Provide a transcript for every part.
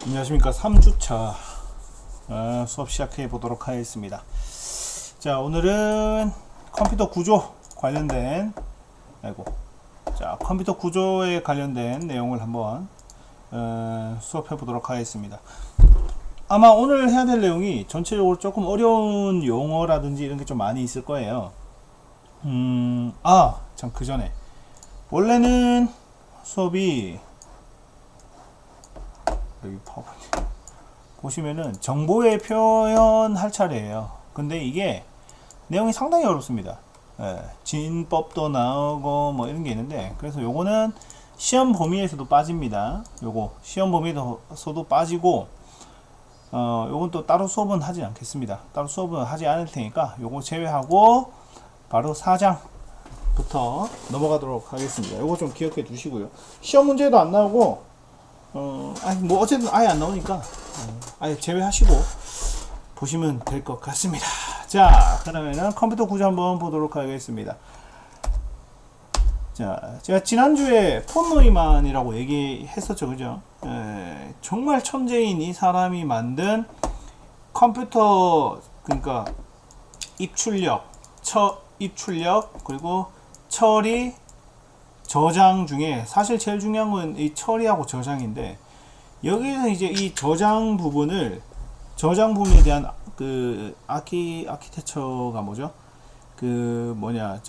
안녕하십니까. 3주차 수업 시작해 보도록 하겠습니다. 자, 오늘은 컴퓨터 구조 관련된 컴퓨터 구조에 관련된 내용을 한번 수업해 보도록 하겠습니다. 아마 오늘 해야 될 내용이 전체적으로 조금 어려운 용어라든지 이런 게 좀 많이 있을 거예요. 참, 그 전에 원래는 수업이 여기 보시면은 정보의 표현할 차례예요. 근데 이게 내용이 상당히 어렵습니다. 진법도 나오고 뭐 이런 게 있는데, 그래서 요거는 시험 범위에서도 빠집니다. 요거 시험 범위에서도 빠지고, 요건 또 따로 수업은 하지 않겠습니다. 따로 수업은 하지 않을 테니까 요거 제외하고 바로 4장부터 넘어가도록 하겠습니다. 요거 좀 기억해 두시고요. 시험 문제도 안 나오고 뭐 어쨌든 아예 안 나오니까 아예 제외하시고 보시면 될 것 같습니다. 자, 그러면은 컴퓨터 구조 한번 보도록 하겠습니다. 자, 제가 지난주에 폰 노이만이라고 얘기했었죠, 그죠? 정말 천재인 이 사람이 만든 컴퓨터, 그러니까 입출력, 그리고 처리, 저장 중에 사실 제일 중요한 건 이 처리하고 저장인데, 여기서 이제 이 저장 부분에 대한 그 아키텍처가 뭐죠? 그 뭐냐,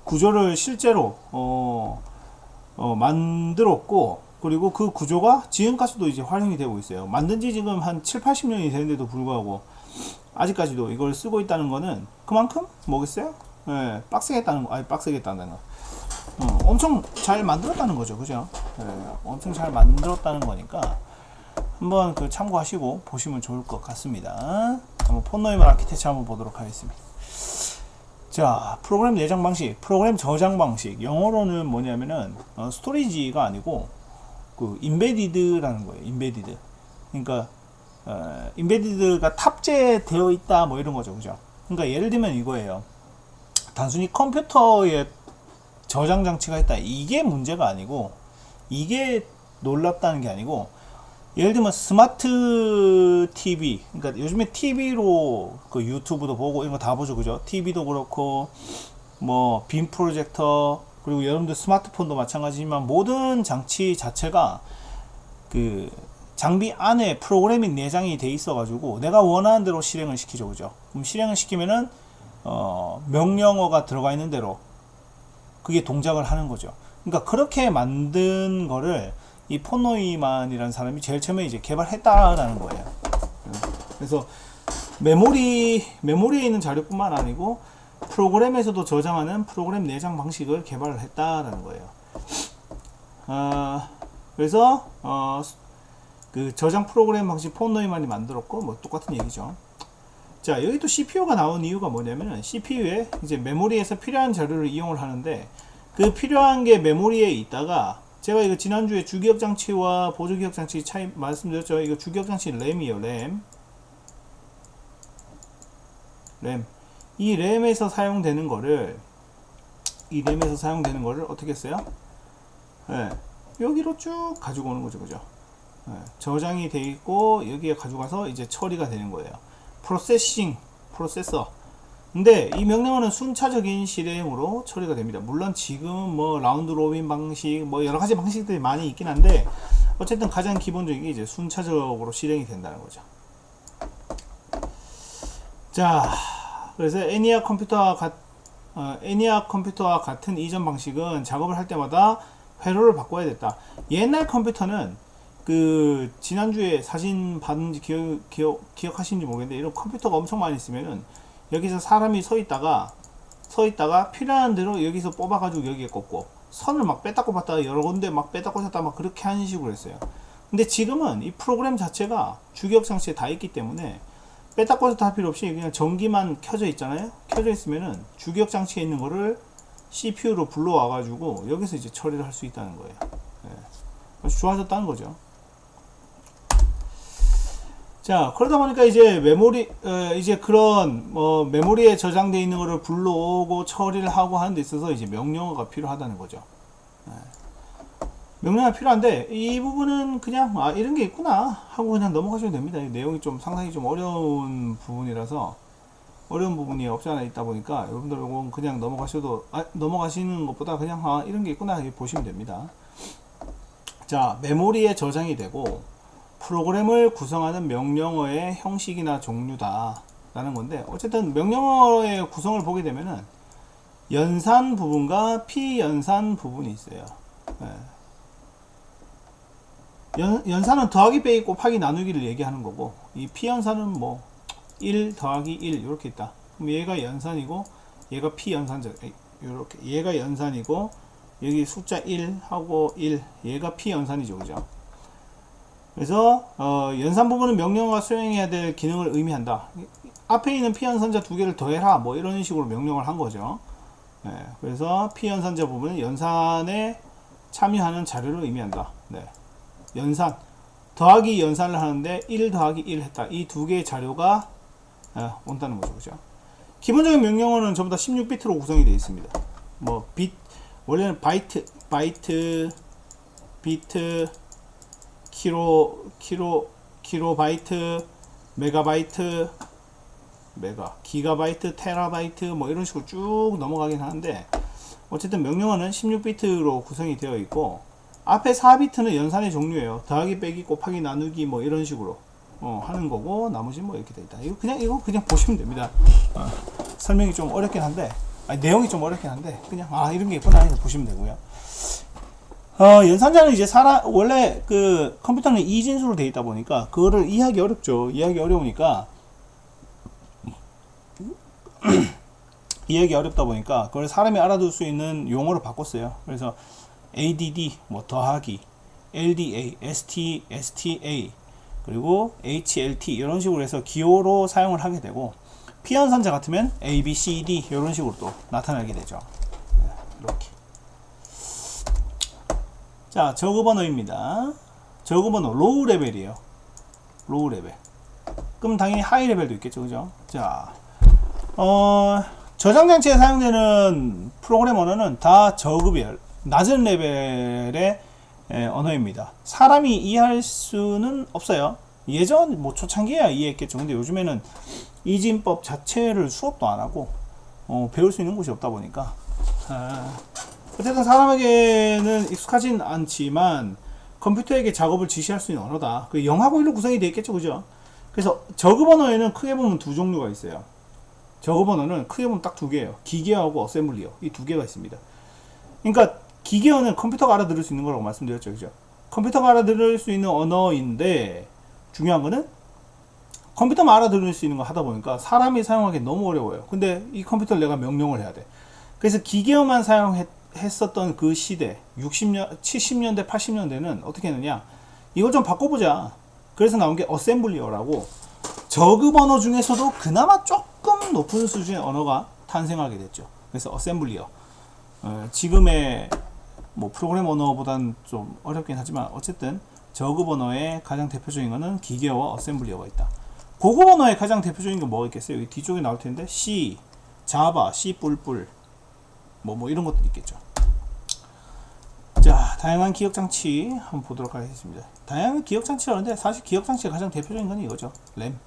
구조를 실제로 만들었고, 그리고 그 구조가 지금까지도 이제 활용이 되고 있어요. 만든 지 지금 한 7, 80년이 되는데도 불구하고 아직까지도 이걸 쓰고 있다는 거는 그만큼 뭐겠어요? 빡세겠다는 거. 엄청 잘 만들었다는 거죠. 그죠? 엄청 잘 만들었다는 거니까 한번 그 참고하시고 보시면 좋을 것 같습니다. 한번 폰 노이만 아키텍처 한번 보도록 하겠습니다. 자, 프로그램 내장 방식, 프로그램 저장 방식. 영어로는 뭐냐면은 스토리지가 아니고 그 인베디드라는 거예요. 인베디드. 그러니까 인베디드가 탑재되어 있다 뭐 이런 거죠. 그죠? 그러니까 예를 들면 이거예요. 단순히 컴퓨터에 저장 장치가 있다, 이게 문제가 아니고, 이게 놀랍다는 게 아니고, 예를 들면 스마트 TV, 그러니까 요즘에 TV로 그 유튜브도 보고 이런 거 다 보죠, 그죠? TV도 그렇고 뭐 빔 프로젝터, 그리고 여러분들 스마트폰도 마찬가지지만 모든 장치 자체가 그 장비 안에 프로그램이 내장이 돼 있어 가지고 내가 원하는 대로 실행을 시키죠, 그죠? 그럼 실행을 시키면은 명령어가 들어가 있는 대로 그게 동작을 하는 거죠. 그러니까 그렇게 만든 거를 이 폰 노이만이라는 사람이 제일 처음에 이제 개발했다라는 거예요. 그래서 메모리에 있는 자료뿐만 아니고 프로그램에서도 저장하는 프로그램 내장 방식을 개발을 했다라는 거예요. 그래서 그 저장 프로그램 방식 폰 노이만이 만들었고, 뭐 똑같은 얘기죠. 자, 여기 또 CPU가 나온 이유가 뭐냐면은 CPU에 이제 메모리에서 필요한 자료를 이용을 하는데, 그 필요한 게 메모리에 있다가, 제가 이거 지난주에 주기억 장치와 보조 기억 장치 차이 말씀드렸죠. 이거 주기억 장치 램이에요. 램. 이 램에서 사용되는 거를 어떻게 했어요? 여기로 쭉 가지고 오는 거죠. 그죠? 저장이 돼 있고 여기에 가져가서 이제 처리가 되는 거예요. 프로세서. 근데 이 명령어는 순차적인 실행으로 처리가 됩니다. 물론 지금은 뭐 라운드 로빈 방식, 뭐 여러 가지 방식들이 많이 있긴 한데, 어쨌든 가장 기본적인 게 이제 순차적으로 실행이 된다는 거죠. 자, 그래서 애니악 컴퓨터와 같은 이전 방식은 작업을 할 때마다 회로를 바꿔야 됐다. 옛날 컴퓨터는 그 지난주에 사진 봤는지 기억하시는지 모르겠는데, 이런 컴퓨터가 엄청 많이 있으면은 여기서 사람이 서 있다가 필요한 대로 여기서 뽑아가지고 여기에 꽂고, 선을 막 뺐다 꽂았다가 여러 군데 막 뺐다 꽂았다 막 그렇게 하는 식으로 했어요. 근데 지금은 이 프로그램 자체가 주기억 장치에 다 있기 때문에 뺐다 꽂았다 할 필요 없이 그냥 전기만 켜져 있잖아요. 켜져 있으면은 주기억 장치에 있는 거를 CPU로 불러와 가지고 여기서 이제 처리를 할 수 있다는 거예요. 아주 좋아졌다는 거죠. 자, 그러다 보니까 이제 이제 그런 메모리에 저장되어 있는 거를 불러오고 처리를 하고 하는 데 있어서 이제 명령어가 필요하다는 거죠. 명령이 필요한데 이 부분은 그냥 아 이런 게 있구나 하고 그냥 넘어가셔도 됩니다. 이 내용이 좀 상당히 좀 어려운 부분이라서 어려운 부분이 없지 않아 있다 보니까 여러분들 이건 그냥 넘어가셔도 넘어가시는 것보다 그냥 아 이런 게 있구나 이렇게 보시면 됩니다. 자, 메모리에 저장이 되고 프로그램을 구성하는 명령어의 형식이나 종류다 라는 건데, 어쨌든 명령어의 구성을 보게 되면은 연산 부분과 피연산 부분이 있어요. 네. 연산은 더하기 빼기 곱하기 나누기를 얘기하는 거고, 이 피연산은 뭐 1 더하기 1 이렇게 있다. 그럼 얘가 연산이고 얘가 피연산적, 이렇게 얘가 연산이고 여기 숫자 1 하고 1 얘가 피연산이죠, 그죠? 그래서 연산 부분은 명령어가 수행해야 될 기능을 의미한다. 앞에 있는 피연산자 두 개를 더해라 뭐 이런 식으로 명령을 한 거죠. 네, 그래서 피연산자 부분은 연산에 참여하는 자료를 의미한다. 네. 연산 더하기 연산을 하는데 1 더하기 1 했다. 이 두 개의 자료가 온다는 거죠, 그죠? 기본적인 명령어는 전부 다 16비트로 구성이 되어 있습니다. 뭐 원래는 바이트, 비트, 킬로바이트, 메가바이트, 기가바이트, 테라바이트 뭐 이런 식으로 쭉 넘어가긴 하는데, 어쨌든 명령어는 16비트로 구성이 되어 있고 앞에 4비트는 연산의 종류예요. 더하기 빼기 곱하기 나누기 뭐 이런 식으로 하는 거고, 나머지 뭐 이렇게 돼 있다. 이거 그냥 보시면 됩니다. 설명이 좀 어렵긴 한데, 내용이 좀 어렵긴 한데 그냥 이런 게 있구나 해서 보시면 되고요. 연산자는 이제 원래 그 컴퓨터는 이진수로 되어 있다 보니까 그거를 이해하기 어렵죠. 이해하기 어려우니까 이해하기 어렵다 보니까 그걸 사람이 알아둘 수 있는 용어로 바꿨어요. 그래서 ADD 뭐 더하기, LDA, STA 그리고 HLT 이런 식으로 해서 기호로 사용을 하게 되고, 피연산자 같으면 A, B, C, D 이런 식으로 또 나타나게 되죠. 이렇게. 자, 저그 번호입니다. 저그 번호 로우 레벨이에요. 로우 레벨. 그럼 당연히 하이 레벨도 있겠죠, 그죠? 자, 저장 장치에 사용되는 프로그램 언어는 다 저급이에요. 낮은 레벨의 언어입니다. 사람이 이해할 수는 없어요. 예전 뭐 초창기에야 이해했겠죠. 근데 요즘에는 이진법 자체를 수업도 안 하고 배울 수 있는 곳이 없다 보니까 어쨌든 사람에게는 익숙하진 않지만 컴퓨터에게 작업을 지시할 수 있는 언어다. 그 0하고 1로 구성이 되어 있겠죠, 그죠? 그래서 저급 언어에는 크게 보면 두 종류가 있어요. 저급 언어는 크게 보면 딱 두 개예요. 기계어하고 어셈블리어, 이 두 개가 있습니다. 그러니까 기계어는 컴퓨터가 알아들을 수 있는 거라고 말씀드렸죠, 그죠? 컴퓨터가 알아들을 수 있는 언어인데, 중요한 거는 컴퓨터만 알아들을 수 있는 거 하다 보니까 사람이 사용하기 너무 어려워요. 근데 이 컴퓨터를 내가 명령을 해야 돼. 그래서 기계어만 사용했었던 그 시대, 70년대, 80년대는 어떻게 했느냐, 이걸 좀 바꿔보자. 그래서 나온 게 어셈블리어라고, 저급 언어 중에서도 그나마 조금 높은 수준의 언어가 탄생하게 됐죠. 그래서 어셈블리어. 지금의 뭐 프로그램 언어보다는 좀 어렵긴 하지만 어쨌든 저급 언어의 가장 대표적인 거는 기계어와 어셈블리어가 있다. 고급 언어의 가장 대표적인 건 뭐가 있겠어요? 여기 뒤쪽에 나올 텐데 C, 자바, C++, 뭐 이런 것들이 있겠죠. 자, 다양한 기억 장치 한번 보도록 하겠습니다. 다양한 기억 장치라는데 사실 기억 장치가 가장 대표적인 건 이거죠. 램.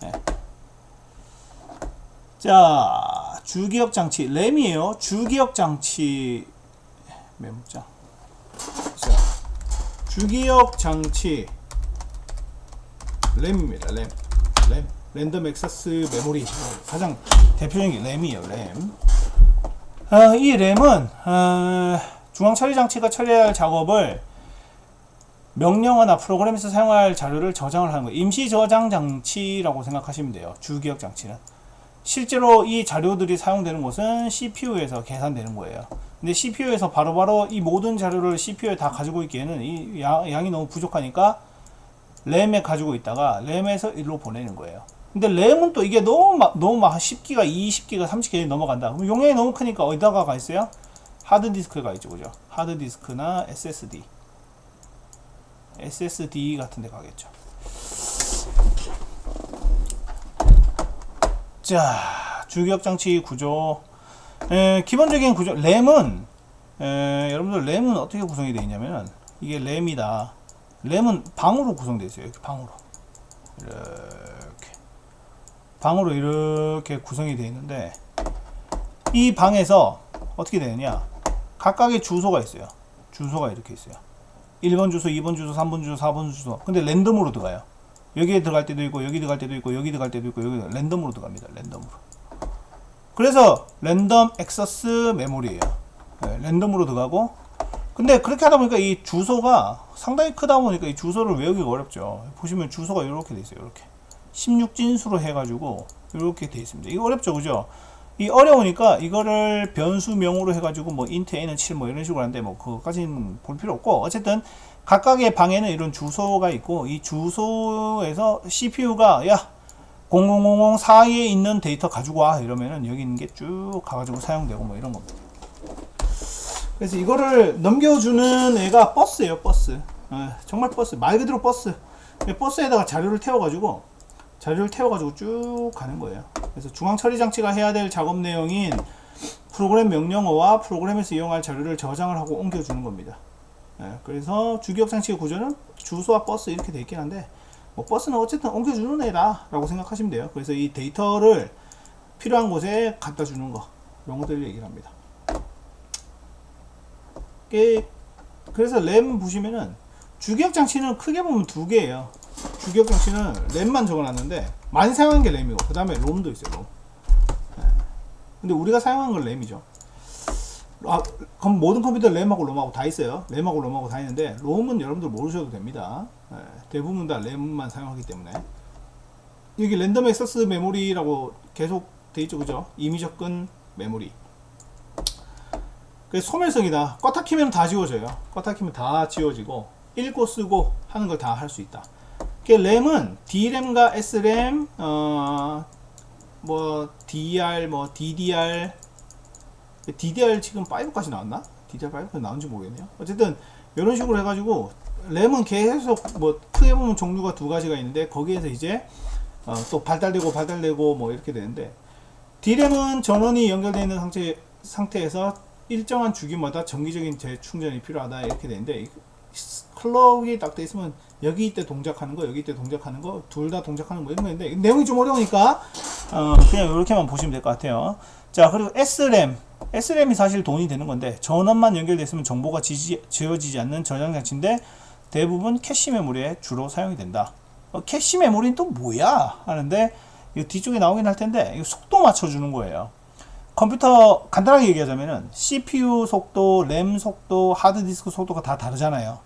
네. 자, 주기억 장치 램이에요. 주기억 장치 메모장. 자, 주기억 장치 램입니다. 램. 랜덤 액세스 메모리 가장 대표적인 게 램이에요. 램. 이 램은 중앙 처리 장치가 처리할 작업을 명령어나 프로그램에서 사용할 자료를 저장을 하는 거예요. 임시 저장 장치라고 생각하시면 돼요. 주기억 장치는. 실제로 이 자료들이 사용되는 곳은 CPU에서 계산되는 거예요. 근데 CPU에서 바로바로 이 모든 자료를 CPU에 다 가지고 있기에는 이 양이 너무 부족하니까 램에 가지고 있다가 램에서 일로 보내는 거예요. 근데 램은 또 이게 너무 막 10기가, 20기가, 30기가 넘어간다. 그럼 용량이 너무 크니까 어디다가 가 있어요? 하드디스크에 가 있죠, 그죠? 하드디스크나 SSD 같은 데 가겠죠. 자, 주기억 장치 구조. 기본적인 구조. 램은 여러분들 램은 어떻게 구성이 되어 있냐면 이게 램이다. 램은 방으로 구성되어 있어요. 이렇게 방으로 이렇게 구성이 되어 있는데, 이 방에서 어떻게 되느냐, 각각의 주소가 있어요. 주소가 이렇게 있어요. 1번 주소, 2번 주소, 3번 주소, 4번 주소. 근데 랜덤으로 들어가요. 여기에 들어갈 때도 있고, 여기 들어갈 때도 있고, 여기 들어갈 때도 있고, 여기 랜덤으로 들어갑니다. 랜덤으로. 그래서 랜덤 액세스 메모리예요. 네, 랜덤으로 들어가고. 근데 그렇게 하다 보니까 이 주소가 상당히 크다 보니까 이 주소를 외우기가 어렵죠. 보시면 주소가 이렇게 돼 있어요. 이렇게 16진수로 해가지고 이렇게 돼 있습니다. 이거 어렵죠, 그죠? 이 어려우니까 이거를 변수명으로 해가지고 뭐 int a는 7 뭐 이런 식으로 하는데, 뭐 그거까지는 볼 필요 없고, 어쨌든 각각의 방에는 이런 주소가 있고, 이 주소에서 CPU가 야 0000 사이에 있는 데이터 가지고 와 이러면은 여기 있는 게 쭉 가가지고 사용되고 뭐 이런 겁니다. 그래서 이거를 넘겨주는 애가 버스예요. 버스. 정말 버스, 말 그대로 버스. 버스에다가 자료를 태워가지고 쭉 가는 거예요. 그래서 중앙 처리 장치가 해야 될 작업 내용인 프로그램 명령어와 프로그램에서 이용할 자료를 저장을 하고 옮겨주는 겁니다. 그래서 주기억 장치의 구조는 주소와 버스 이렇게 돼 있긴 한데, 뭐 버스는 어쨌든 옮겨주는 애다 라고 생각하시면 돼요. 그래서 이 데이터를 필요한 곳에 갖다 주는 거, 이런 것들을 얘기를 합니다. 그래서 램 보시면은 주기억 장치는 크게 보면 두 개예요. 주기억 장치는 램만 적어놨는데, 많이 사용하는 게 램이고, 그 다음에 롬도 있어요. 롬. 근데 우리가 사용하는 건 램이죠. 그럼 모든 컴퓨터 램하고 롬하고 다 있어요. 램하고 롬하고 다 있는데, 롬은 여러분들 모르셔도 됩니다. 대부분 다 램만 사용하기 때문에. 여기 랜덤 액세스 메모리라고 계속 돼 있죠, 그죠? 임의 접근 메모리. 그래서 소멸성이다. 껐다 키면 다 지워져요. 껐다 키면 다 지워지고, 읽고 쓰고 하는 걸 다 할 수 있다. 램은 D램과 S램, 뭐 DR, 뭐 DDR 지금 5까지 나왔나? DDR5까지 나온지 모르겠네요. 어쨌든 이런 식으로 해가지고 램은 계속 뭐 크게 보면 종류가 두 가지가 있는데, 거기에서 이제 또 발달되고 뭐 이렇게 되는데, D램은 전원이 연결되어 있는 상태에서 일정한 주기마다 정기적인 재충전이 필요하다 이렇게 되는데, 클럭이 딱 돼 있으면 여기 이때 동작하는 거, 여기 이때 동작하는 거, 둘 다 동작하는 거 이런 거인데, 내용이 좀 어려우니까 그냥 이렇게만 보시면 될 것 같아요. 자, 그리고 S램이 사실 돈이 되는 건데, 전원만 연결됐으면 정보가 지워지지 않는 저장 장치인데, 대부분 캐시 메모리에 주로 사용이 된다. 캐시 메모리는 또 뭐야 하는데, 이 뒤쪽에 나오긴 할 텐데, 이거 속도 맞춰주는 거예요. 컴퓨터 간단하게 얘기하자면은 CPU 속도, 램 속도, 하드디스크 속도가 다 다르잖아요.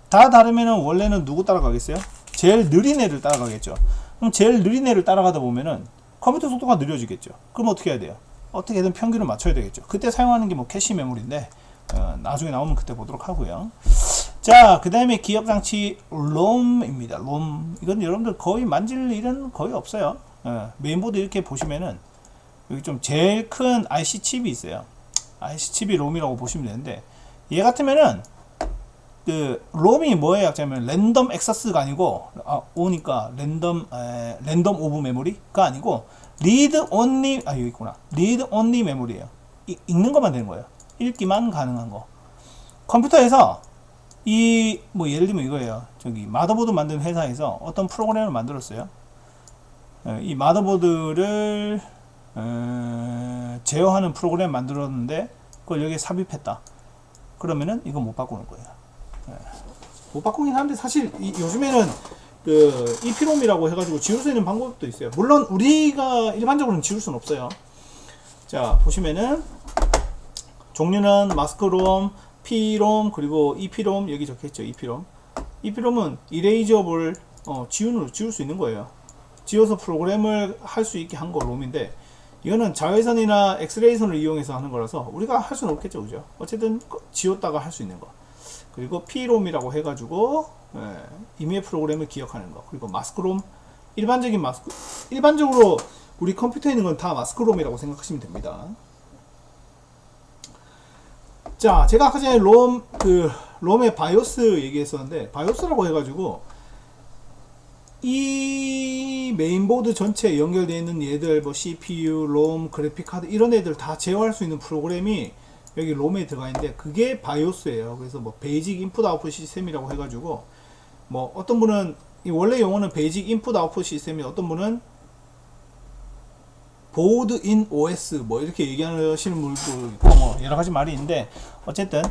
다 다르면은 원래는 누구 따라가겠어요? 제일 느린 애를 따라가겠죠. 그럼 제일 느린 애를 따라가다 보면은 컴퓨터 속도가 느려지겠죠. 그럼 어떻게 해야 돼요? 어떻게든 평균을 맞춰야 되겠죠. 그때 사용하는 게 뭐 캐시 메모리인데, 나중에 나오면 그때 보도록 하고요. 자, 그 다음에 기억 장치 롬입니다. 롬. 이건 여러분들 거의 만질 일은 거의 없어요. 메인보드 이렇게 보시면은 여기 좀 제일 큰 IC 칩이 있어요. IC 칩이 롬이라고 보시면 되는데, 얘 같으면은 그 롬이 뭐의 약자면 랜덤 액세스가 아니고, 오니까 랜덤 오브 메모리가 아니고 리드 온리, 여기 있구나. 리드 온리 메모리예요. 읽는 것만 되는 거예요. 읽기만 가능한 거. 컴퓨터에서 뭐 예를 들면 이거예요. 저기 마더보드 만드는 회사에서 어떤 프로그램을 만들었어요. 이 마더보드를 제어하는 프로그램 만들었는데, 그걸 여기에 삽입했다. 그러면은 이거 못 바꾸는 거예요. 못 바꾸긴 하는데, 사실 요즘에는 그 EPROM이라고 해가지고 지울 수 있는 방법도 있어요. 물론 우리가 일반적으로는 지울 수는 없어요. 자, 보시면은 종류는 마스크롬, P롬, 그리고 EPROM 여기 적혀있죠. EPROM은 이레이저블, 지울 수 있는 거예요. 지워서 프로그램을 할 수 있게 한 거 롬인데, 이거는 자외선이나 엑스레이선을 이용해서 하는 거라서 우리가 할 수는 없겠죠, 그죠? 어쨌든 지웠다가 할 수 있는 거. 그리고 P롬이라고 해가지고 임의 프로그램을 기억하는 거. 그리고 마스크롬, 일반적으로 우리 컴퓨터에 있는 건 다 마스크롬이라고 생각하시면 됩니다. 자, 제가 아까 전에 롬의 바이오스 얘기했었는데, 바이오스라고 해가지고 이 메인보드 전체에 연결되어 있는 얘들, 뭐 CPU, 롬, 그래픽카드 이런 애들 다 제어할 수 있는 프로그램이 여기 롬에 들어가 있는데 그게 바이오스예요. 그래서 뭐 베이직 인풋 아웃풋 시스템이라고 해가지고 뭐 어떤 분은 원래 용어는 베이직 인풋 아웃풋 시스템이 어떤 분은 보드 인 OS 뭐 이렇게 얘기하시는 분도 있고 뭐 여러 가지 말이 있는데 어쨌든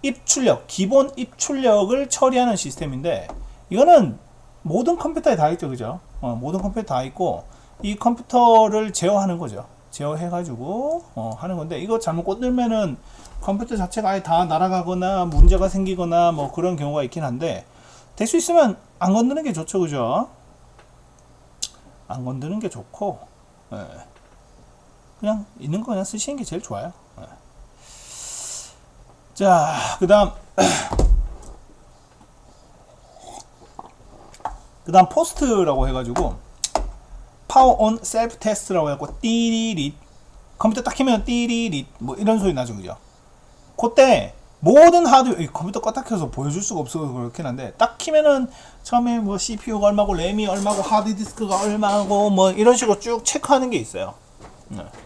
입출력 기본 입출력을 처리하는 시스템인데 이거는 모든 컴퓨터에 다 있죠, 그죠? 모든 컴퓨터 다 있고 이 컴퓨터를 제어하는 거죠. 제어해 가지고 하는 건데 이거 잘못 건들면은 컴퓨터 자체가 아예 다 날아가거나 문제가 생기거나 뭐 그런 경우가 있긴 한데 될 수 있으면 안 건드는 게 좋죠, 그죠? 안 건드는 게 좋고 그냥 있는 거 그냥 쓰시는 게 제일 좋아요. 자, 그다음 포스트라고 해가지고 파워 온 셀프 테스트라고 해갖고 띠리릿 컴퓨터 딱 켜면 띠리릿 뭐 이런 소리 나죠, 그죠? 그때 모든 하드웨어 컴퓨터 껐다 켜서 보여줄 수가 없어서 그렇긴 한데 딱 키면은 처음에 뭐 CPU가 얼마고 램이 얼마고 하드디스크가 얼마고 뭐 이런 식으로 쭉 체크하는 게 있어요.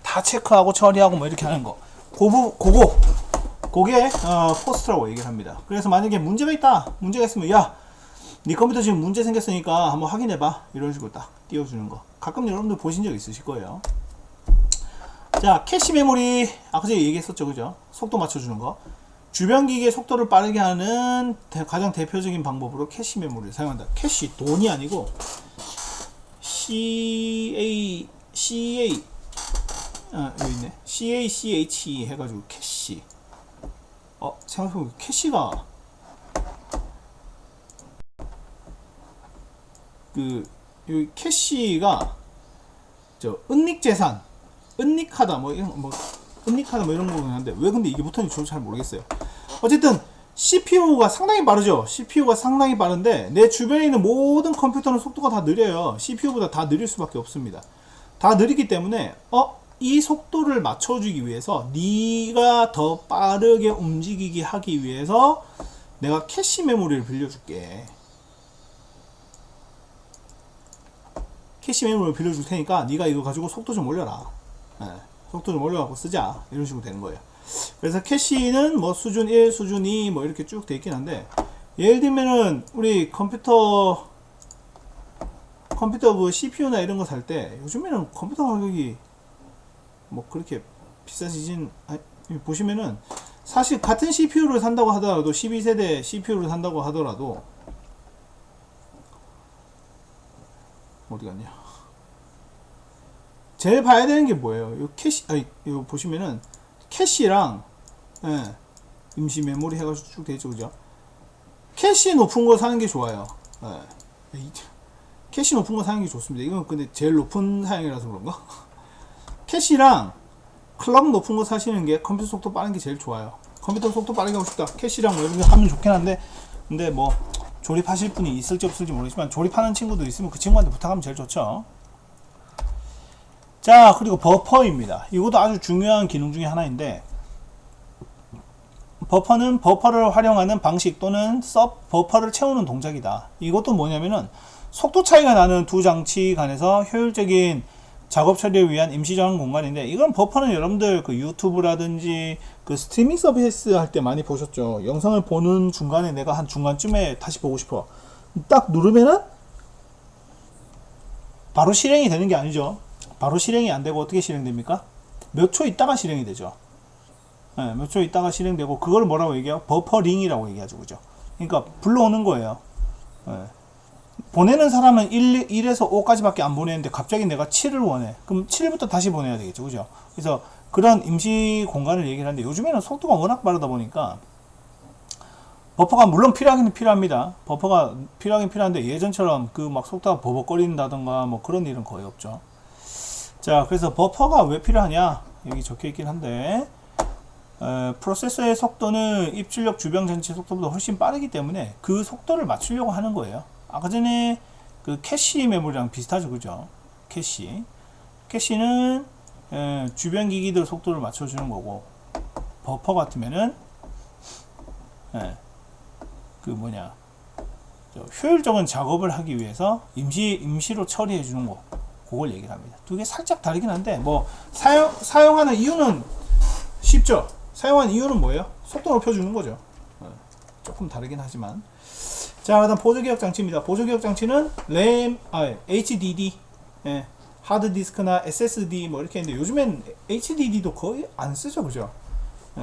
다 체크하고 처리하고 뭐 이렇게 하는 거 그게 포스트라고 얘기를 합니다. 그래서 만약에 문제가 있으면 야, 네 컴퓨터 지금 문제 생겼으니까 한번 확인해봐 이런 식으로 딱 띄워주는 거 가끔 여러분들 보신 적 있으실 거예요. 자, 캐시 메모리 아까 제가 얘기했었죠, 그죠? 속도 맞춰주는 거 주변 기기의 속도를 빠르게 하는 가장 대표적인 방법으로 캐시 메모리를 사용한다. 캐시 돈이 아니고 여기 있네. CACHE 해가지고 캐시. 생각해보면 캐시가 여기 캐시가 은닉재산, 은닉하다 뭐 이런 거긴 한데 왜 근데 이게 붙었는지 저도 잘 모르겠어요. 어쨌든 CPU가 상당히 빠르죠. CPU가 상당히 빠른데 내 주변에 있는 모든 컴퓨터는 속도가 다 느려요. CPU보다 다 느릴 수밖에 없습니다. 다 느리기 때문에 이 속도를 맞춰주기 위해서 네가 더 빠르게 움직이게 하기 위해서 내가 캐시 메모리를 빌려줄게. 캐시 메모리를 빌려줄 테니까 네가 이거 가지고 속도 좀 올려라. 속도 좀 올려갖고 쓰자. 이런 식으로 되는 거예요. 그래서 캐시는 뭐 수준 1, 수준 2 뭐 이렇게 쭉 돼 있긴 한데 예를 들면은 우리 컴퓨터 그 CPU나 이런 거 살 때 요즘에는 컴퓨터 가격이 뭐 그렇게 비싸지진 보시면은 사실 같은 CPU를 산다고 하더라도 12세대 CPU를 산다고 하더라도 어디 갔냐? 제일 봐야 되는 게 뭐예요? 요 캐시, 요 보시면은 캐시랑 임시 메모리 해가지고 쭉 되죠, 그죠? 캐시 높은 거 사는 게 좋아요. 캐시 높은 거 사는 게 좋습니다. 이건 근데 제일 높은 사양이라서 그런가? 캐시랑 클럭 높은 거 사시는 게 컴퓨터 속도 빠른 게 제일 좋아요. 컴퓨터 속도 빠르게 하고 싶다. 캐시랑 뭐 이런 거 하면 좋긴 한데 근데 뭐 조립하실 분이 있을지 없을지 모르겠지만 조립하는 친구도 있으면 그 친구한테 부탁하면 제일 좋죠. 자, 그리고 버퍼입니다. 이것도 아주 중요한 기능 중에 하나인데 버퍼는 버퍼를 활용하는 방식 또는 버퍼를 채우는 동작이다. 이것도 뭐냐면은 속도 차이가 나는 두 장치 간에서 효율적인 작업 처리를 위한 임시 저장 공간인데 이건 버퍼는 여러분들 그 유튜브라든지 그 스트리밍 서비스 할 때 많이 보셨죠. 영상을 보는 중간에 내가 한 중간쯤에 다시 보고 싶어. 딱 누르면은 바로 실행이 되는 게 아니죠. 바로 실행이 안 되고 어떻게 실행됩니까? 몇 초 있다가 실행이 되죠. 몇 초 있다가 실행되고 그걸 뭐라고 얘기해요? 버퍼링이라고 얘기하죠, 그죠? 그러니까 불러오는 거예요. 보내는 사람은 1에서 5까지밖에 안 보내는데 갑자기 내가 7을 원해. 그럼 7부터 다시 보내야 되겠죠, 그죠? 그래서 그런 임시 공간을 얘기를 하는데 요즘에는 속도가 워낙 빠르다 보니까 버퍼가 물론 필요하긴 필요합니다. 버퍼가 필요하긴 필요한데 예전처럼 그 막 속도가 버벅거린다던가 뭐 그런 일은 거의 없죠. 자, 그래서 버퍼가 왜 필요하냐? 여기 적혀 있긴 한데 프로세서의 속도는 입출력 주변 전체 속도보다 훨씬 빠르기 때문에 그 속도를 맞추려고 하는 거예요. 아까 전에 그 캐시 메모리랑 비슷하죠, 그죠? 캐시는 주변 기기들 속도를 맞춰주는 거고 버퍼 같으면은 효율적인 작업을 하기 위해서 임시로 처리해 주는 거, 그걸 얘기를 합니다. 두 개 살짝 다르긴 한데 뭐 사용하는 이유는 쉽죠. 사용한 이유는 뭐예요? 속도 높여주는 거죠. 조금 다르긴 하지만. 자, 그다음 보조기억 장치입니다. 보조기억 장치는 램, HDD, 예, 하드디스크나 SSD 뭐 이렇게 있는데 요즘엔 HDD도 거의 안 쓰죠, 그죠? 예,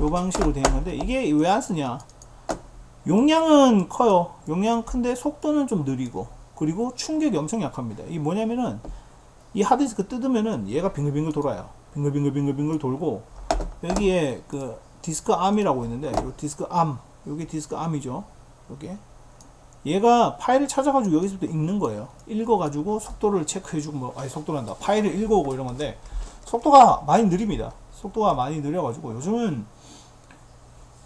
요 방식으로 되는 건데 이게 왜 안 쓰냐? 용량은 커요. 용량 큰데 속도는 좀 느리고 그리고 충격이 엄청 약합니다. 이게 뭐냐면은 이 하드디스크 뜯으면은 얘가 빙글빙글 돌아요. 빙글빙글 돌고 여기에 그 디스크 암이라고 있는데 요 디스크 암, 요게 디스크 암이죠. 요게 얘가 파일을 찾아가지고 여기서부터 읽는 거예요. 읽어가지고 속도를 체크해주고 뭐 속도란다. 파일을 읽어오고 이런 건데 속도가 많이 느립니다. 속도가 많이 느려가지고 요즘은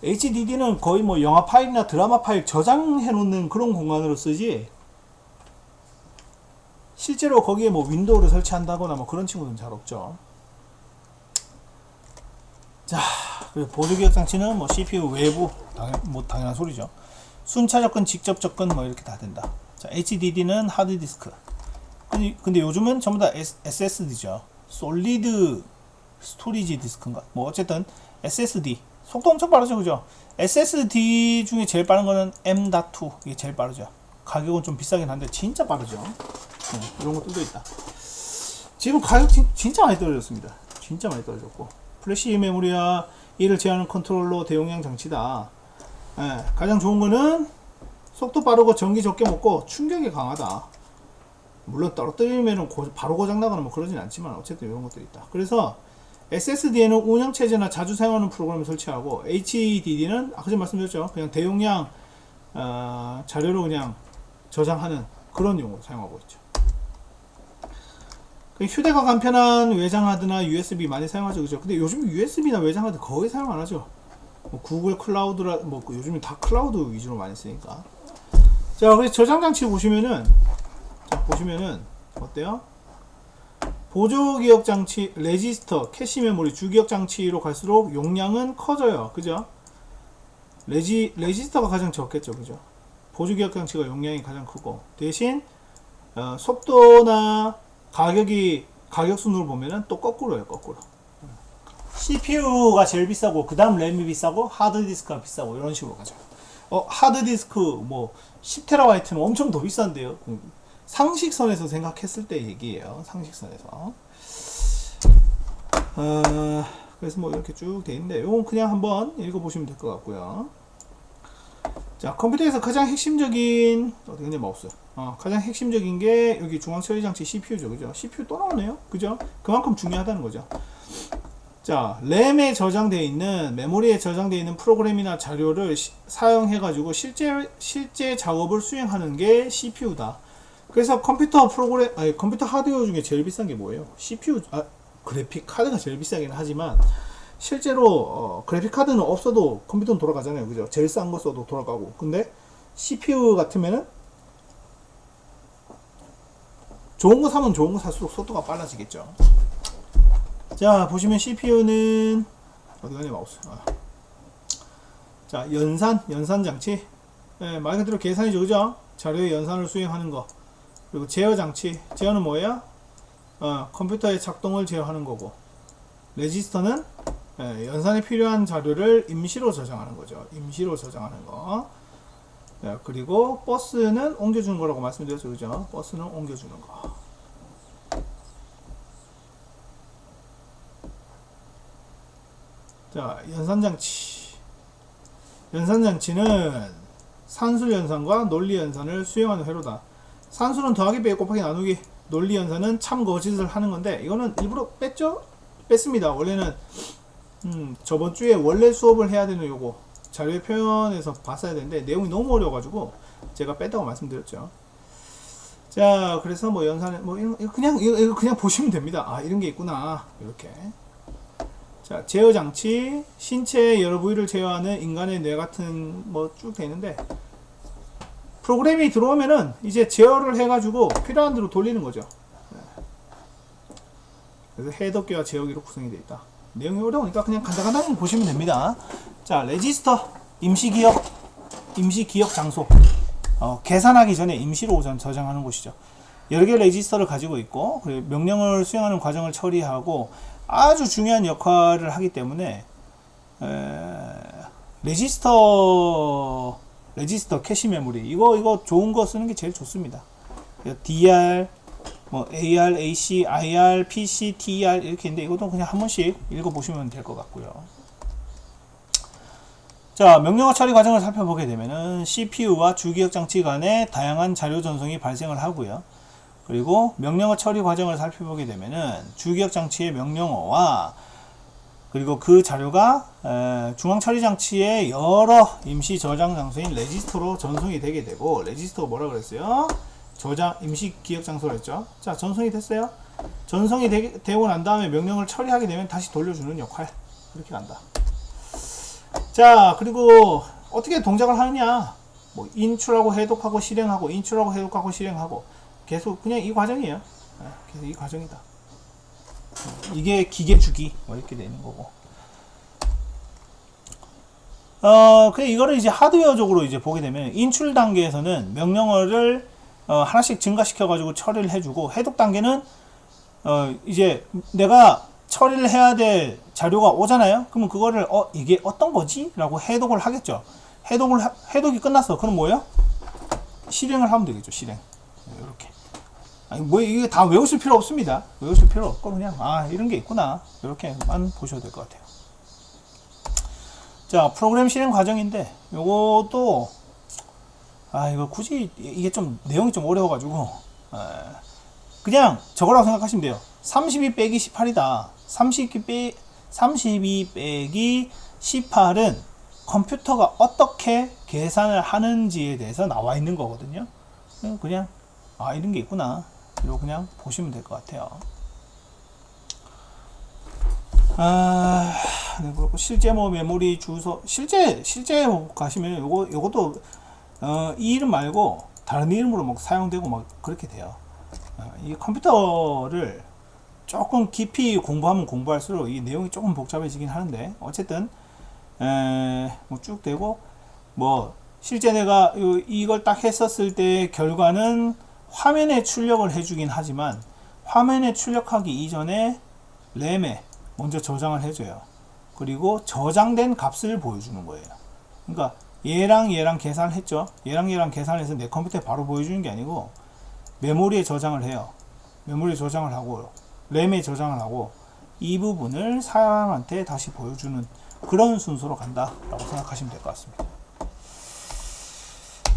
HDD는 거의 뭐 영화 파일이나 드라마 파일 저장해 놓는 그런 공간으로 쓰지 실제로 거기에 뭐 윈도우를 설치한다거나 뭐 그런 친구는 잘 없죠. 자, 그리고 보조기억 장치는 뭐 CPU 외부 당연한 소리죠. 순차 접근, 직접 접근 뭐 이렇게 다 된다. 자, HDD는 하드디스크. 근데 요즘은 전부 다 SSD죠. 솔리드 스토리지 디스크인가? 뭐 어쨌든 SSD. 속도 엄청 빠르죠, 그죠? SSD 중에 제일 빠른 거는 M.2 이게 제일 빠르죠. 가격은 좀 비싸긴 한데 진짜 빠르죠. 이런 것들도 있다. 지금 가격 진짜 많이 떨어졌습니다. 진짜 많이 떨어졌고 플래시 메모리와 이를 제어하는 컨트롤러 대용량 장치다. 가장 좋은 거는 속도 빠르고 전기 적게 먹고 충격이 강하다. 물론 떨어뜨리면 바로 고장 나거나 뭐 그러진 않지만 어쨌든 이런 것들이 있다. 그래서 SSD에는 운영체제나 자주 사용하는 프로그램을 설치하고 HDD는 아까 전에 말씀드렸죠. 그냥 대용량 자료로 그냥 저장하는 그런 용어로 사용하고 있죠. 휴대가 간편한 외장하드나 USB 많이 사용하죠, 그죠? 근데 요즘 USB나 외장하드 거의 사용 안 하죠. 뭐 구글 클라우드라 뭐 요즘은 다 클라우드 위주로 많이 쓰니까. 자, 그래서 저장 장치 보시면은 어때요? 보조 기억 장치, 레지스터, 캐시 메모리, 주기억 장치로 갈수록 용량은 커져요, 그죠? 레지스터가 가장 적겠죠, 그죠? 보조 기억 장치가 용량이 가장 크고 대신 속도나 가격 순으로 보면은 또 거꾸로예요, 거꾸로. CPU가 제일 비싸고 그 다음 램이 비싸고 하드디스크가 비싸고 이런 식으로 가죠. 하드디스크 뭐 10TB는 엄청 더 비싼데요. 상식선에서 생각했을 때 얘기예요. 상식선에서. 그래서 뭐 이렇게 쭉 돼 있는데 이건 그냥 한번 읽어보시면 될 것 같고요. 자, 컴퓨터에서 가장 핵심적인 어디 뭐 없어요. 가장 핵심적인 게 여기 중앙 처리 장치 CPU죠, 그죠? CPU 또 나오네요, 그죠? 그만큼 중요하다는 거죠. 자, 램에 저장되어 있는 메모리에 저장되어 있는 프로그램이나 자료를 사용해가지고 실제 작업을 수행하는 게 CPU다. 그래서 컴퓨터 하드웨어 중에 제일 비싼 게 뭐예요? CPU, 그래픽 카드가 제일 비싸긴 하지만 실제로 그래픽 카드는 없어도 컴퓨터는 돌아가잖아요, 그죠? 제일 싼 거 써도 돌아가고. 근데 CPU 같으면은 좋은 거 사면 좋은 거 살수록 속도가 빨라지겠죠. 자, 보시면 CPU는 어디 가냐 마우스. 자, 연산 장치. 말 그대로 계산이죠, 그죠? 자료의 연산을 수행하는 거. 그리고 제어 장치. 제어는 뭐예요? 컴퓨터의 작동을 제어하는 거고. 레지스터는 연산에 필요한 자료를 임시로 저장하는 거죠. 임시로 저장하는 거. 그리고 버스는 옮겨주는 거라고 말씀드렸죠, 그죠? 버스는 옮겨주는 거. 자, 연산장치. 연산장치는 산술 연산과 논리 연산을 수행하는 회로다. 산술은 더하기, 빼기, 곱하기, 나누기. 논리 연산은 참 거짓을 하는 건데 이거는 일부러 뺐습니다. 원래는 저번 주에 원래 수업을 해야 되는 요거 자료의 표현에서 봤어야 되는데 내용이 너무 어려워가지고 제가 뺐다고 말씀드렸죠. 자, 그래서 뭐 연산에 뭐 이거 그냥 보시면 됩니다. 이런 게 있구나, 이렇게. 자, 제어 장치, 신체의 여러 부위를 제어하는 인간의 뇌 같은 뭐 쭉 돼 있는데 프로그램이 들어오면은 이제 제어를 해가지고 필요한 대로 돌리는 거죠. 그래서 해독기와 제어기로 구성이 되어 있다. 내용이 어려우니까 그냥 간단하게 보시면 됩니다. 자, 레지스터, 임시기억 장소. 계산하기 전에 임시로 저장하는 곳이죠. 여러 개의 레지스터를 가지고 있고 명령을 수행하는 과정을 처리하고 아주 중요한 역할을 하기 때문에 레지스터 캐시 메모리 이거 좋은 거 쓰는 게 제일 좋습니다. DR 뭐 AR, AC, IR, PC, TR 이렇게 있는데 이것도 그냥 한 번씩 읽어보시면 될 것 같고요. 자, 명령어 처리 과정을 살펴보게 되면은 CPU와 주기억 장치 간에 다양한 자료 전송이 발생을 하고요. 그리고 명령어 처리 과정을 살펴보게 되면은 주기억 장치의 명령어와 그리고 그 자료가 중앙 처리 장치의 여러 임시 저장 장소인 레지스터로 전송이 되게 되고, 레지스터가 뭐라 그랬어요? 저장 임시 기억 장소라 했죠. 자, 전송이 됐어요. 전송이 되고 난 다음에 명령을 처리하게 되면 다시 돌려주는 역할, 그렇게 간다. 자, 그리고 어떻게 동작을 하느냐, 뭐 인출하고 해독하고 실행하고 인출하고 해독하고 실행하고 계속 그냥 이 과정이에요. 계속 이 과정이다. 이게 기계 주기 뭐 이렇게 되는 거고. 그래 이거를 이제 하드웨어적으로 이제 보게 되면 인출 단계에서는 명령어를 하나씩 증가시켜 가지고 처리를 해주고, 해독 단계는 이제 내가 처리를 해야 될 자료가 오잖아요. 그러면 그거를 이게 어떤 거지? 라고 해독을 하겠죠. 해독이 끝났어. 그럼 뭐예요? 실행을 하면 되겠죠. 실행. 이렇게. 아니, 뭐 이게 다 외우실 필요 없습니다. 외우실 필요 없고 그냥 이런 게 있구나 이렇게만 보셔도 될 것 같아요. 자, 프로그램 실행 과정인데 요것도 이거 굳이 이게 좀 내용이 좀 어려워가지고 그냥 저거라고 생각하시면 돼요. 32 빼기 18이다. 32 빼기 18은 컴퓨터가 어떻게 계산을 하는지에 대해서 나와 있는 거거든요. 그냥 이런 게 있구나 이러고 그냥 보시면 될 것 같아요. 네, 그렇고 실제 뭐 메모리 주소 실제 가시면 요것도 이 이름 말고 다른 이름으로 막 사용되고 막 그렇게 돼요. 이 컴퓨터를 조금 깊이 공부하면 공부할수록 이 내용이 조금 복잡해지긴 하는데, 어쨌든 뭐 쭉 되고, 뭐 실제 내가 이걸 딱 했었을 때 결과는 화면에 출력을 해주긴 하지만, 화면에 출력하기 이전에 램에 먼저 저장을 해줘요. 그리고 저장된 값을 보여주는 거예요. 그러니까 얘랑 계산을 했죠. 얘랑 계산해서 내 컴퓨터에 바로 보여주는 게 아니고 메모리에 저장을 해요. 메모리에 저장을 하고 램에 저장을 하고 이 부분을 사람한테 다시 보여주는 그런 순서로 간다 라고 생각하시면 될 것 같습니다.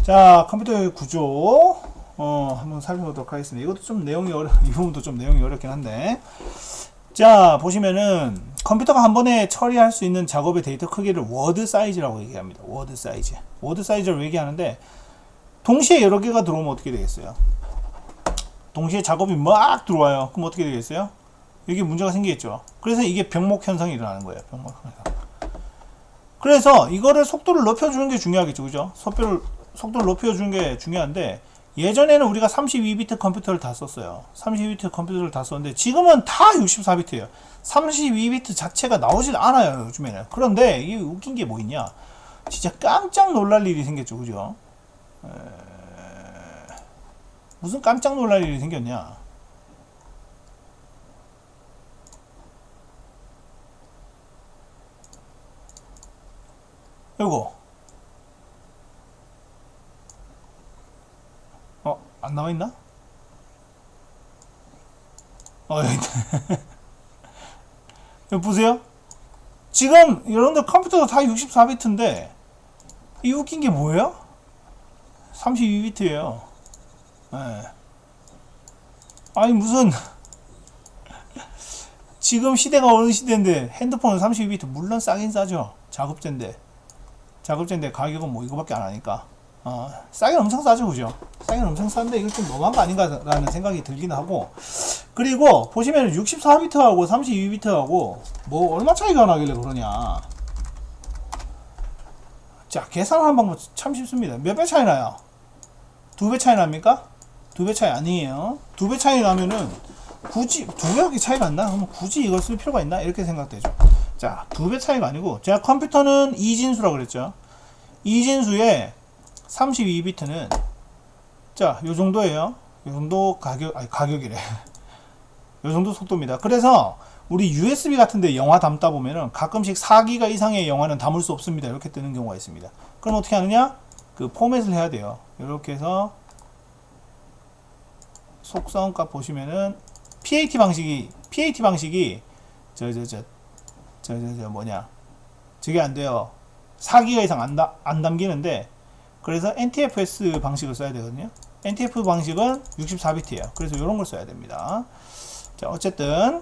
자, 컴퓨터의 구조 한번 살펴보도록 하겠습니다. 이것도 좀 내용이 이 부분도 좀 내용이 어렵긴 한데, 자, 보시면은 컴퓨터가 한 번에 처리할 수 있는 작업의 데이터 크기를 워드 사이즈라고 얘기합니다. 워드 사이즈를 얘기하는데, 동시에 여러 개가 들어오면 어떻게 되겠어요? 동시에 작업이 막 들어와요. 그럼 어떻게 되겠어요? 여기 문제가 생기겠죠. 그래서 이게 병목 현상이 일어나는 거예요. 병목 현상. 그래서 이거를 속도를 높여주는 게 중요하겠죠. 그죠? 속도를 높여주는 게 중요한데, 예전에는 우리가 32비트 컴퓨터를 다 썼어요. 32비트 컴퓨터를 다 썼는데 지금은 다 64비트예요. 32비트 자체가 나오질 않아요, 요즘에는. 그런데 이게 웃긴 게 뭐 있냐? 진짜 깜짝 놀랄 일이 생겼죠. 그죠? 무슨 깜짝 놀랄 일이 생겼냐? 이거 안 나와 있나? 여기 여기 보세요. 지금 여러분들 컴퓨터가 다 64비트인데 이 웃긴 게 뭐예요? 32비트예요. 아니 무슨 지금 시대가 어느 시대인데 핸드폰은 32비트 물론 싸긴 싸죠. 작업제인데 가격은 뭐 이거밖에 안 하니까 싸긴 엄청 싸죠. 그죠? 싸긴 엄청 싼데 이거 좀 너무한 거 아닌가 라는 생각이 들긴 하고, 그리고 보시면 64비트하고 32비트하고 뭐 얼마 차이가 나길래 그러냐. 자, 계산하는 방법 참 쉽습니다. 몇 배 차이 나요? 2배 차이 납니까? 2배 차이 아니에요. 2배 차이 나면은 굳이 2배밖에 차이가 안 나? 그러면 굳이 이걸 쓸 필요가 있나? 이렇게 생각되죠. 자, 2배 차이가 아니고, 제가 컴퓨터는 이진수라고 그랬죠. 이진수에 32비트는 자, 요 정도예요. 요 정도 가격이래. 요 정도 속도입니다. 그래서 우리 USB 같은데 영화 담다 보면은 가끔씩 4기가 이상의 영화는 담을 수 없습니다. 이렇게 뜨는 경우가 있습니다. 그럼 어떻게 하느냐? 그 포맷을 해야 돼요. 이렇게 해서 속성값 보시면은 PAT 방식이 뭐냐? 저게 안 돼요. 4기가 이상 안 담기는데, 그래서 NTFS 방식을 써야 되거든요. NTF 방식은 64비트예요. 그래서 이런 걸 써야 됩니다. 자, 어쨌든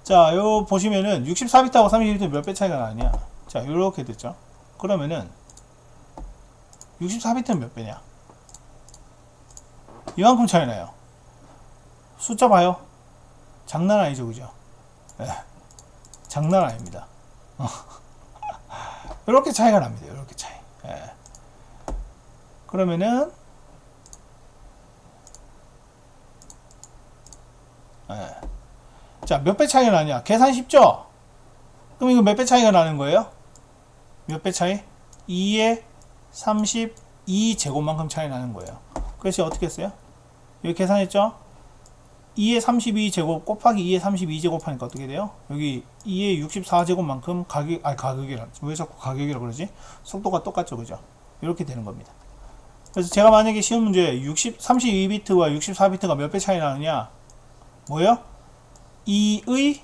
자, 요 보시면은 64비트하고 32비트 몇 배 차이가 나느냐? 자, 요렇게 됐죠. 그러면은 64비트는 몇 배냐? 이만큼 차이 나요. 숫자 봐요. 장난 아니죠, 그죠? 네. 장난 아닙니다. 이렇게 차이가 납니다. 이렇게 차이. 네. 그러면은 네. 자, 몇 배 차이가 나냐? 계산 쉽죠? 그럼 이거 몇 배 차이가 나는 거예요? 몇 배 차이? 2의 32제곱만큼 차이 나는 거예요. 그래서 어떻게 했어요? 여기 계산했죠? 2의 32제곱 곱하기 2의 32제곱 하니까 어떻게 돼요? 여기 2의 64제곱만큼 가격이라, 왜 자꾸 가격이라 그러지? 속도가 똑같죠, 그죠? 이렇게 되는 겁니다. 그래서 제가 만약에 시험 문제 32비트와 64비트가 몇 배 차이 나느냐? 뭐예요? 2의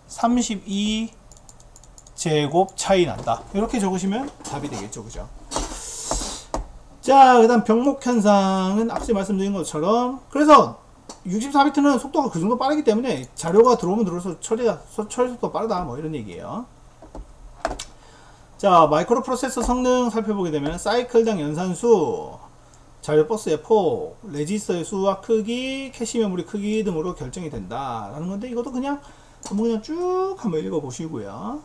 32제곱 차이 난다. 이렇게 적으시면 답이 되겠죠, 그죠? 자, 그 다음 병목 현상은 앞서 말씀드린 것처럼, 그래서 64비트는 속도가 그 정도 빠르기 때문에 자료가 들어오면 들어올수록 처리 속도가 빠르다, 뭐 이런 얘기예요. 자, 마이크로 프로세서 성능 살펴보게 되면 사이클당 연산수, 자료 버스의 폭, 레지스터의 수와 크기, 캐시 메모리 크기 등으로 결정이 된다 라는 건데, 이것도 그냥 한번 쭉 한번 읽어 보시고요.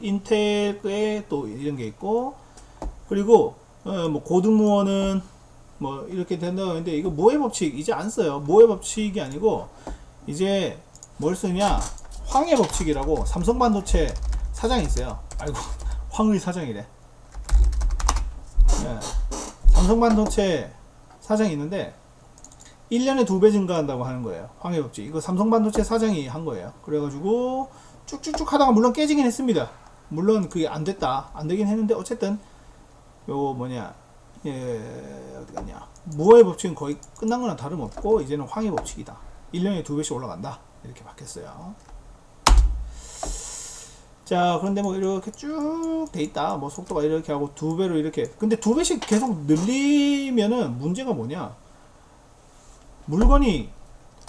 인텔에 또 이런 게 있고, 그리고 뭐 고등무원은 뭐 이렇게 된다고 하는데, 이거 모의 법칙 이제 안 써요. 모의 법칙이 아니고 이제 뭘 쓰냐, 황해 법칙이라고 삼성 반도체 사장이 있어요. 아이고, 황의 사장이래. 네. 삼성 반도체 사장이 있는데 1년에 2배 증가한다고 하는 거예요. 황해 법칙. 이거 삼성 반도체 사장이 한 거예요. 그래가지고 쭉쭉쭉 하다가 물론 깨지긴 했습니다. 물론 그게 안 됐다, 안 되긴 했는데, 어쨌든 요 뭐냐, 어디 갔냐, 모의 법칙은 거의 끝난 거나 다름없고 이제는 황해 법칙이다. 1년에 2배씩 올라간다, 이렇게 바뀌었어요. 자, 그런데 뭐 이렇게 쭉 돼 있다. 뭐 속도가 이렇게 하고 2배로 이렇게. 근데 2배씩 계속 늘리면은 문제가 뭐냐, 물건이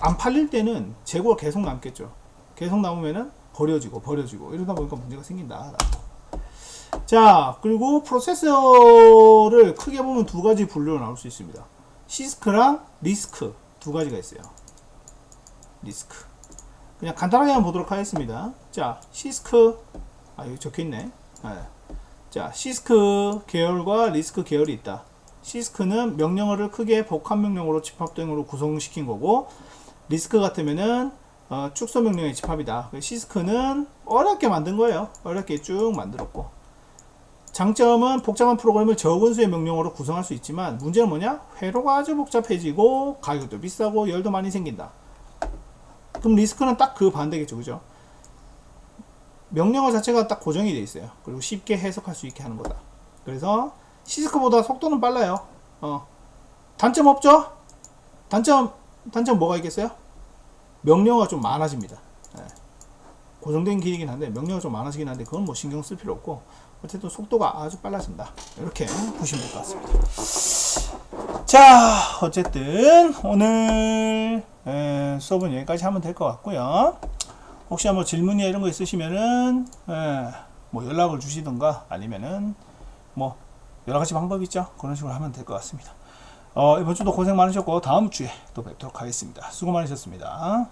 안 팔릴 때는 재고가 계속 남겠죠. 계속 남으면은 버려지고 이러다 보니까 문제가 생긴다. 자, 그리고 프로세서를 크게 보면 두 가지 분류로 나올 수 있습니다. 시스크랑 리스크 두 가지가 있어요. 리스크. 그냥 간단하게 한번 보도록 하겠습니다. 자, 시스크, 여기 적혀있네. 네. 자, 시스크 계열과 리스크 계열이 있다. 시스크는 명령어를 크게 복합 명령어로 집합 등으로 구성시킨 거고, 리스크 같으면은 축소 명령의 집합이다. 시스크는 어렵게 만든 거예요. 어렵게 쭉 만들었고, 장점은 복잡한 프로그램을 적은 수의 명령어로 구성할 수 있지만, 문제는 뭐냐? 회로가 아주 복잡해지고 가격도 비싸고 열도 많이 생긴다. 그럼 리스크는 딱 그 반대겠죠, 그죠? 명령어 자체가 딱 고정이 되어 있어요. 그리고 쉽게 해석할 수 있게 하는 거다. 그래서 시스크보다 속도는 빨라요. 단점 없죠? 단점 뭐가 있겠어요? 명령어가 좀 많아집니다. 네. 고정된 길이긴 한데 명령어가 좀 많아지긴 한데, 그건 뭐 신경 쓸 필요 없고, 어쨌든 속도가 아주 빨라진다. 이렇게 보시면 될 것 같습니다. 자, 어쨌든 오늘 수업은 여기까지 하면 될 것 같고요. 혹시 뭐 질문이나 이런 거 있으시면은 뭐 연락을 주시든가, 아니면은 뭐 여러 가지 방법이 있죠. 그런 식으로 하면 될 것 같습니다. 이번 주도 고생 많으셨고 다음 주에 또 뵙도록 하겠습니다. 수고 많으셨습니다.